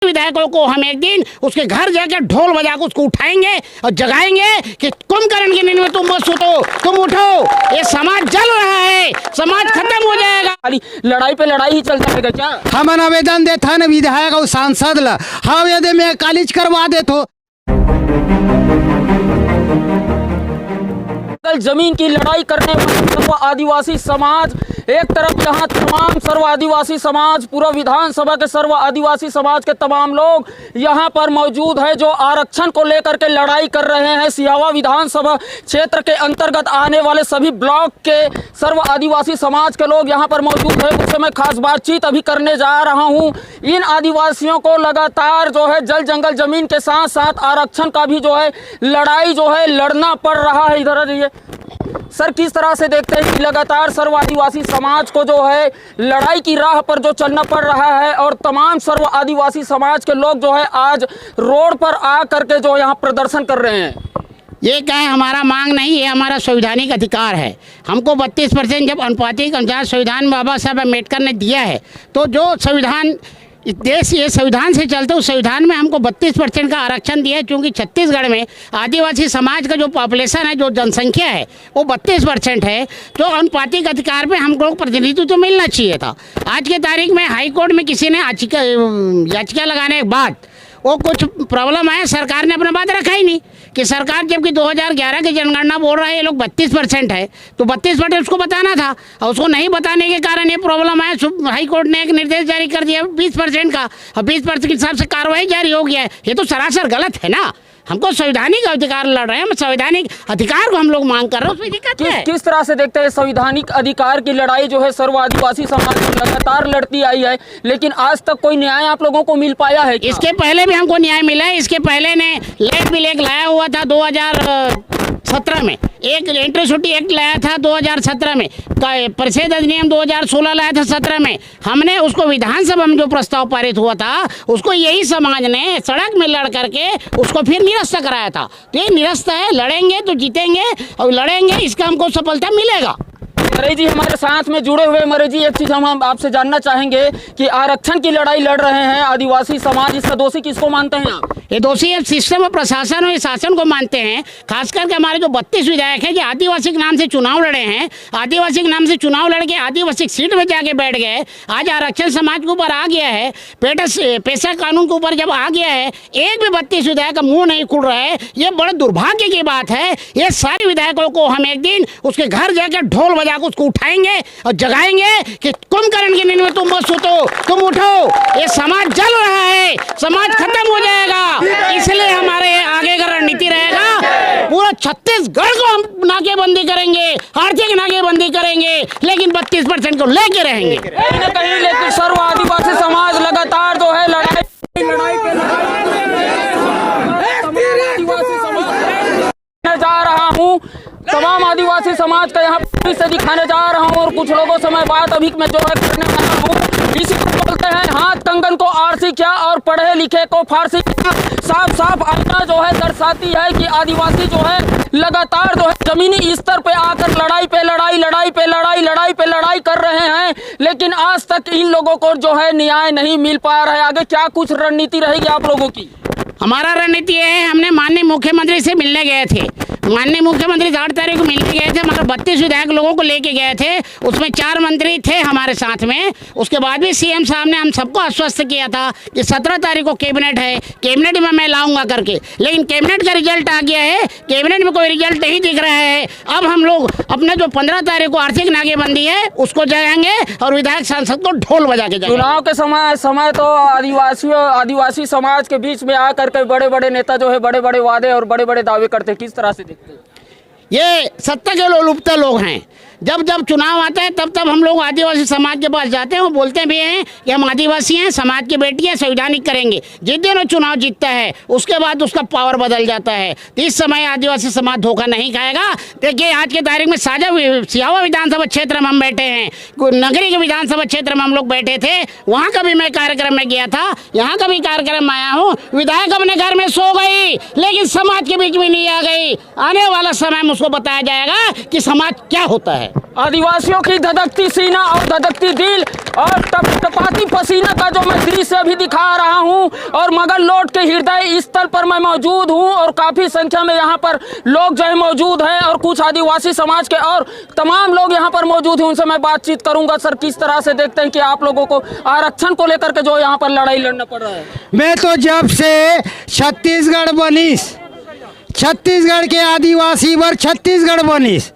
विधायकों को हम एक दिन उसके घर जाकर ढोल बजा कर उसको उठाएंगे और जगाएंगे कि कुंभकर्ण की नींद में तुम बस सुतो, तुम उठो, ये समाज जल रहा है, समाज खत्म हो जाएगा। लड़ाई पे लड़ाई ही चलता रहेगा क्या? हम आवेदन देता न विधायक और सांसद ला, हाँ यदि मैं कॉलेज करवा दे तो जमीन की लड़ाई करने वाले सर्व आदिवासी समाज एक तरफ, यहाँ तमाम सर्व आदिवासी समाज, पूरा विधानसभा के सर्व आदिवासी समाज के तमाम लोग यहाँ पर मौजूद है जो आरक्षण को लेकर के लड़ाई कर रहे हैं। सिहावा विधानसभा क्षेत्र के अंतर्गत आने वाले सभी ब्लॉक के सर्व आदिवासी समाज के लोग यहाँ पर मौजूद है। उससे मैं खास बातचीत अभी करने जा रहा हूँ। इन आदिवासियों को लगातार जो है जल जंगल जमीन के साथ साथ आरक्षण का भी जो है लड़ाई जो है लड़ना पड़ रहा है। इधर ये सर, किस तरह से देखते हैं कि लगातार सर्व आदिवासी समाज को जो है लड़ाई की राह पर जो चलना पड़ रहा है और तमाम सर्व आदिवासी समाज के लोग जो है आज रोड पर आ करके जो यहाँ प्रदर्शन कर रहे हैं? ये क्या है, हमारा मांग नहीं है, हमारा संवैधानिक अधिकार है। हमको 32% जब अनुपातिक अनुसार संविधान में बाबा साहब अम्बेडकर ने दिया है, तो जो संविधान इस देश ये संविधान से चलते उस संविधान में हमको 32% का आरक्षण दिया है। क्योंकि छत्तीसगढ़ में आदिवासी समाज का जो पॉपुलेशन है, जो जनसंख्या है, वो 32% है। तो अनुपातिक अधिकार पे हमको प्रतिनिधित्व तो मिलना चाहिए था। आज के तारीख में हाई कोर्ट में किसी ने याचिका लगाने के बाद वो कुछ प्रॉब्लम है, सरकार ने अपना बात रखा ही नहीं कि सरकार जबकि 2011 की जनगणना बोल रहा है ये लोग 32% है, तो 32% उसको बताना था और उसको नहीं बताने के कारण ये प्रॉब्लम है। हाई कोर्ट ने एक निर्देश जारी कर दिया 20% का, और 20% के हिसाब से कार्रवाई जारी हो गया है। ये तो सरासर गलत है ना। हमको संवैधानिक अधिकार लड़ रहे हैं, हम संवैधानिक अधिकार को हम लोग मांग कर रहे हैं, उसमें दिक्कत है। किस तरह से देखते हैं संवैधानिक अधिकार की लड़ाई जो है सर्व आदिवासी समाज लगातार लड़ती आई है, लेकिन आज तक कोई न्याय आप लोगों को मिल पाया है क्या? इसके पहले भी हमको न्याय मिला है। इसके पहले ने लेट बिल एक लाया हुआ था 2017 में, एक एंट्री एक्ट लाया था 2017 में, परिषद अधिनियम 2016 लाया था 17 में। हमने उसको विधानसभा में जो प्रस्ताव पारित हुआ था उसको यही समाज ने सड़क में लड़ करके उसको फिर निरस्त कराया था। तो ये निरस्त है, लड़ेंगे तो जीतेंगे और लड़ेंगे, इसका हमको सफलता मिलेगा। मरे जी हमारे साथ में जुड़े हुए, मरे जी एक चीज़ हम आपसे जानना चाहेंगे कि आरक्षण की लड़ाई लड़ रहे हैं आदिवासी समाज, इसका दोषी किसको मानते हैं आप? ये दोषी अब सिस्टम और प्रशासन और शासन को मानते हैं। खास करके हमारे जो 32 विधायक हैं जो आदिवासी के नाम से चुनाव लड़े हैं, आदिवासी के नाम से चुनाव लड़के आदिवासी सीट में जाके बैठ गए। आज आरक्षण समाज के ऊपर आ गया है, पेशा कानून के ऊपर जब आ गया है, एक भी 32 विधायक का मुंह नहीं खुल रहा है। ये बड़े दुर्भाग्य की बात है। ये सारे विधायकों को हम एक दिन उसके घर जाकर ढोल बजा कर उसको उठाएंगे और जगाएंगे कि कुंभकर्ण की नींद में तुम बस सुतो, तुम उठो, ये समाज जल रहा है, समाज खत्म हो जाएगा। इसलिए हमारे आगे का रणनीति रहेगा, पूरा छत्तीसगढ़ को हम नाकेबंदी करेंगे, आर्थिक नाकेबंदी करेंगे, लेकिन 32% को लेके रहेंगे। कहीं न कहीं लेकिन सर्व आदिवासी समाज लगातार जो है लड़ाई पे जा रहा हूँ। तमाम आदिवासी समाज का यहाँ से दिखाने जा रहा हूँ और कुछ लोगों से मैं बात अभी मैं जो है करने वाला हूँ। इसी को बोलते हैं हाथ कंगन को आरसी क्या और पढ़े लिखे को फारसी क्या। साफ साफ आईना जो है दर्शाती है कि आदिवासी जो है लगातार जो है जमीनी स्तर पे आकर लड़ाई पे लड़ाई, लड़ाई पे लड़ाई, लड़ाई पे लड़ाई कर रहे हैं, लेकिन आज तक इन लोगों को जो है न्याय नहीं मिल पा रहा है। आगे क्या कुछ रणनीति रहेगी आप लोगों की? हमारा रणनीति है, हमने माननीय मुख्यमंत्री से मिलने गए थे। माननीय मुख्यमंत्री 8 तारीख को मिलने गए थे, मगर 32 विधायक लोगों को लेके गए थे। उसमें 4 मंत्री थे हमारे साथ में। उसके बाद भी सीएम साहब ने हम सबको आश्वस्त किया था कि 17 तारीख को कैबिनेट है, कैबिनेट में मैं लाऊंगा करके। लेकिन कैबिनेट का रिजल्ट आ गया है, कैबिनेट में कोई रिजल्ट नहीं दिख रहा है। अब हम लोग अपना जो 15 तारीख को आर्थिक नाकेबंदी है उसको जगाएंगे और विधायक सांसद को ढोल बजा के जाएंगे। चुनाव के समय तो आदिवासी समाज के बीच में आकर के बड़े बड़े नेता जो है बड़े बड़े वादे और बड़े बड़े दावे करते हैं, किस तरह से देखते हैं? ये सत्ता के लोलुपता लोग हैं। जब जब चुनाव आता है तब हम लोग आदिवासी समाज के पास जाते हैं, वो बोलते भी हैं कि हम आदिवासी हैं, समाज की बेटी हैं, संवैधानिक करेंगे। जिस दिन वो चुनाव जीतता है उसके बाद उसका पावर बदल जाता है। तो इस समय आदिवासी समाज धोखा नहीं खाएगा। देखिए आज के तारीख में सिहावा विधानसभा क्षेत्र में हम बैठे हैं, नगरी के विधानसभा क्षेत्र में हम लोग बैठे थे, वहाँ का भी मैं कार्यक्रम में गया था, यहाँ का भी कार्यक्रम में आया हूँ। विधायक अपने घर में सो गई लेकिन समाज के बीच में नहीं आ गई। आने वाला समय में उसको बताया जाएगा कि समाज क्या होता है। आदिवासियों की धधकती सीना और धधकती दिल और टपटपाती पसीना का जो मैं दृश्य अभी दिखा रहा हूं, और मगल लोड के हृदय स्थल पर मैं मौजूद हूं, और काफी संख्या में यहां पर लोग जो है मौजूद हैं, और कुछ आदिवासी समाज के और तमाम लोग यहां पर मौजूद हैं। उनसे मैं बातचीत करूंगा। सर, किस तरह से देखते हैं कि आप लोगों को आरक्षण को लेकर के जो यहाँ पर लड़ाई लड़ना पड़ रहा है? मैं तो जब से छत्तीसगढ़ बनीस, छत्तीसगढ़ के आदिवासी वर छत्तीसगढ़ बनीस,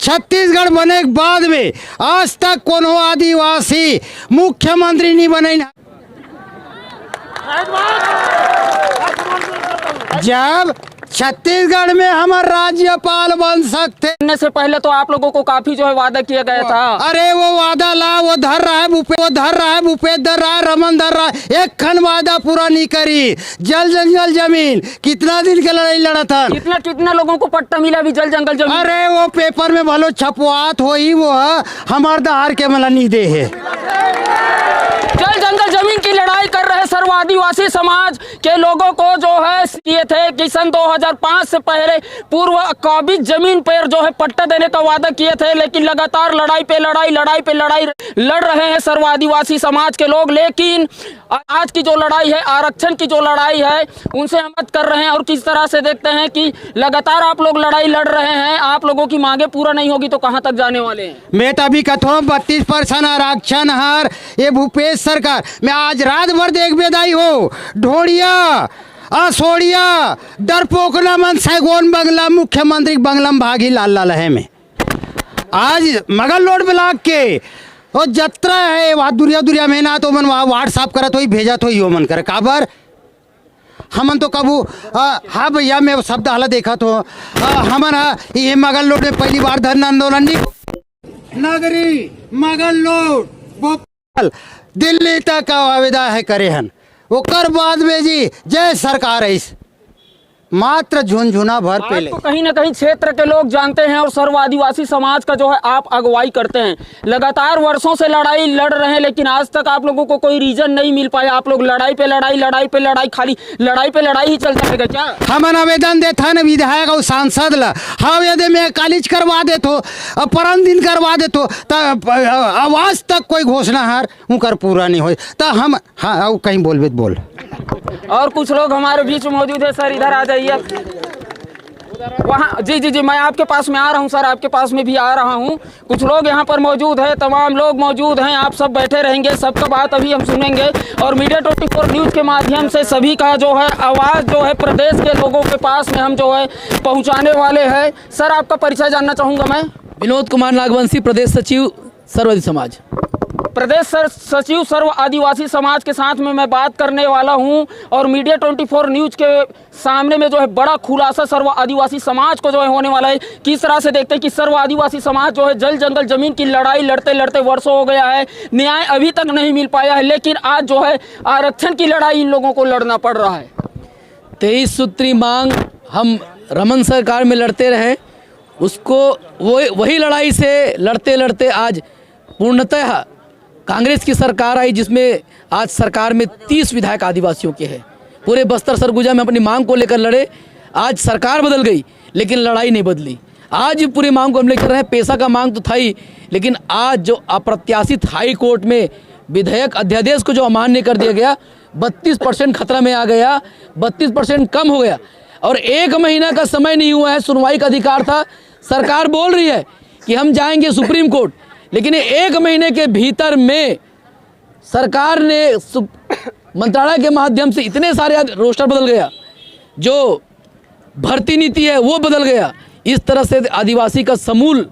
छत्तीसगढ़ बने के बाद में आज तक कोनो आदिवासी मुख्यमंत्री नहीं बने। जब छत्तीसगढ़ में हमारे राज्यपाल बन सकते बनने से पहले तो आप लोगों को काफी जो है वादा किया गया था। अरे वो वादा ला वो धर रहा है भूपेश धर रहा है, रमन धर रहा है, एक खन वादा पूरा नहीं करी। जल जंगल जमीन कितना दिन के लड़ाई लड़ा था, कितने लोगों को पट्टा मिला भी जल जंगल जमीन? अरे वो पेपर में भलो छपवात हो ही वो हमार दहार के मला नहीं दे है। जल जंगल जमीन की लड़ाई कर रहे सर्व आदिवासी समाज के लोगों को जो है किए थे कि सन 2005 से पहले पूर्व काबिज जमीन पर जो है पट्टा देने का वादा किए थे, लेकिन लगातार लड़ाई पे लड़ाई लड़ रहे हैं सर्व आदिवासी समाज के लोग। लेकिन आज की जो लड़ाई है, आरक्षण की जो लड़ाई है, उनसे हम बात कर रहे हैं। और किस तरह से देखते हैं कि लगातार आप लोग लड़ाई लड़ रहे हैं, आप लोगों की मांगे पूरा नहीं होगी तो कहां तक जाने वाले हैं? मैं तो अभी कथो 32% आरक्षण हर ये भूपेश सरकार मैं आज रात भर देख बेदाई हो ढोड़िया असोड़िया डरपोकना मन सैगोन बंगला मुख्यमंत्री बंगला में भागी लाल है में आज मगल लोड ब्लॉक के और जत्रा है वहाँ दुरिया में ना तो मन वहाँ व्हाट्सअप करत हो भेजा तो यो मन करे काबर हमन तो कबू हाँ भैया मैं शब्द हाल देखा तो हमन ये मगल लोड में पहली बार धरना आंदोलन नगरी मगल लोड भोपाल दिल्ली तक आवेदन है करे हन ओकर बाद में जी जय सरकार है इस मात्र झुनझुना भर पहले तो कहीं ना कहीं क्षेत्र के लोग जानते हैं और सर्व आदिवासी समाज का जो है आप अगुवाई करते हैं। लगातार वर्षों से लड़ाई लड़ रहे हैं, लेकिन आज तक आप लोगों को कोई रीजन नहीं मिल पाया। आप लोग लड़ाई पे लड़ाई खाली लड़ाई पे लड़ाई ही चलता रहेगा क्या? हमन आवेदन देता न विधायक और सांसद ला हाँ यदि मैं कॉलेज करवा देतो परम दिन करवा देतो आवाज तक कोई घोषणा हार उनकर पूरा नहीं हो तो हम हाँ कहीं बोल और कुछ लोग हमारे बीच मौजूद है। सर इधर आ जाइए वहाँ। जी मैं आपके पास में आ रहा हूँ सर, आपके पास में भी आ रहा हूँ। कुछ लोग यहाँ पर मौजूद है, तमाम लोग मौजूद हैं, आप सब बैठे रहेंगे, सबका बात अभी हम सुनेंगे और मीडिया 24 न्यूज़ के माध्यम से सभी का जो है आवाज़ जो है प्रदेश के लोगों के पास में हम जो है पहुँचाने वाले हैं। सर आपका परिचय जानना चाहूँगा मैं। विनोद कुमार नागवंशी, प्रदेश सचिव सर्व समाज। प्रदेश सचिव सर्व आदिवासी समाज के साथ में मैं बात करने वाला हूं और मीडिया 24 न्यूज़ के सामने में जो है बड़ा खुलासा सर्व आदिवासी समाज को जो है होने वाला है। किस तरह से देखते हैं कि सर्व आदिवासी समाज जो है जल जंगल जमीन की लड़ाई लड़ते वर्षों हो गया है, न्याय अभी तक नहीं मिल पाया है, लेकिन आज जो है आरक्षण की लड़ाई इन लोगों को लड़ना पड़ रहा है। 23 सूत्री मांग हम रमन सरकार में लड़ते रहे, उसको वही लड़ाई से लड़ते आज पूर्णतः कांग्रेस की सरकार आई, जिसमें आज सरकार में 30 विधायक आदिवासियों के हैं। पूरे बस्तर सरगुजा में अपनी मांग को लेकर लड़े, आज सरकार बदल गई लेकिन लड़ाई नहीं बदली। आज पूरी मांग को हम लेकर रहे हैं। पैसा का मांग तो था ही, लेकिन आज जो अप्रत्याशित हाई कोर्ट में विधेयक अध्यादेश को जो अमान्य कर दिया गया, 32% खतरा में आ गया, 32% कम हो गया और 1 महीना का समय नहीं हुआ है, सुनवाई का अधिकार था। सरकार बोल रही है कि हम जाएंगे सुप्रीम कोर्ट, लेकिन 1 महीने के भीतर में सरकार ने मंत्रालय के माध्यम से इतने सारे रोस्टर बदल गया, जो भर्ती नीति है वो बदल गया। इस तरह से आदिवासी का समूल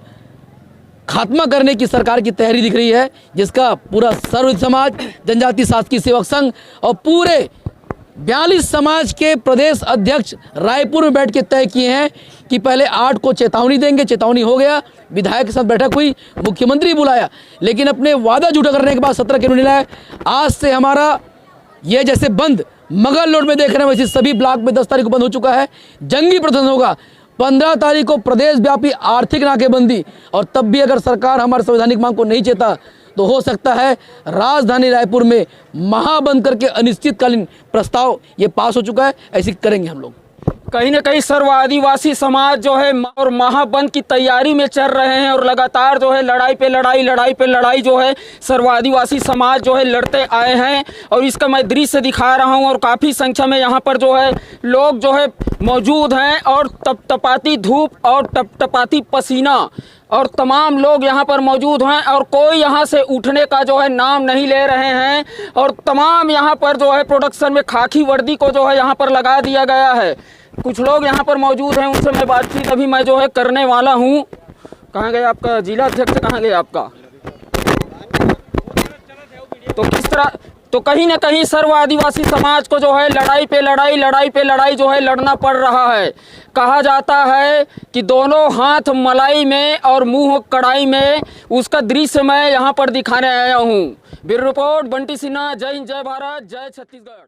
खात्मा करने की सरकार की तैयारी दिख रही है, जिसका पूरा सर्व समाज, जनजाति शासकीय सेवक संघ और पूरे 42 समाज के प्रदेश अध्यक्ष रायपुर में बैठ के तय किए हैं कि पहले 8 को चेतावनी देंगे। चेतावनी हो गया, विधायक के साथ बैठक हुई, मुख्यमंत्री बुलाया, लेकिन अपने वादा झूठा करने के बाद 17 के निर्णय लाए। आज से हमारा ये जैसे बंद मगल लोड में देख रहे हैं वैसे सभी ब्लॉक में 10 तारीख को बंद हो चुका है। जंगी प्रदर्शन होगा 15 तारीख को, प्रदेश व्यापी आर्थिक नाकेबंदी। और तब भी अगर सरकार हमारे संवैधानिक मांग को नहीं चेता तो हो सकता है राजधानी रायपुर में महाबंद करके अनिश्चितकालीन प्रस्ताव ये पास हो चुका है, ऐसे करेंगे हम लोग। कहीं न कहीं सर्व आदिवासी समाज जो है और महाबंद की तैयारी में चल रहे हैं और लगातार जो है लड़ाई पे लड़ाई जो है सर्व आदिवासी समाज जो है लड़ते आए हैं। और इसका मैं दृश्य दिखा रहा हूं और काफ़ी संख्या में यहाँ पर जो है लोग जो है मौजूद हैं और तपतपाती धूप और टपटपाती पसीना और तमाम लोग यहाँ पर मौजूद हैं और कोई यहाँ से उठने का जो है नाम नहीं ले रहे हैं। और तमाम यहाँ पर जो है प्रोडक्शन में खाकी वर्दी को जो है यहाँ पर लगा दिया गया है। कुछ लोग यहाँ पर मौजूद हैं, उनसे मैं बातचीत अभी मैं जो है करने वाला हूँ। कहाँ गए आपका जिला अध्यक्ष, कहाँ गए आपका? तो किस तरह, तो कहीं ना कहीं सर्व आदिवासी समाज को जो है लड़ाई पे लड़ाई जो है लड़ना पड़ रहा है। कहा जाता है कि दोनों हाथ मलाई में और मुंह कढ़ाई में, उसका दृश्य मैं यहाँ पर दिखाने आया हूँ। ब्यूरो रिपोर्ट बंटी सिन्हा, जय हिंद, जय भारत, जय छत्तीसगढ़।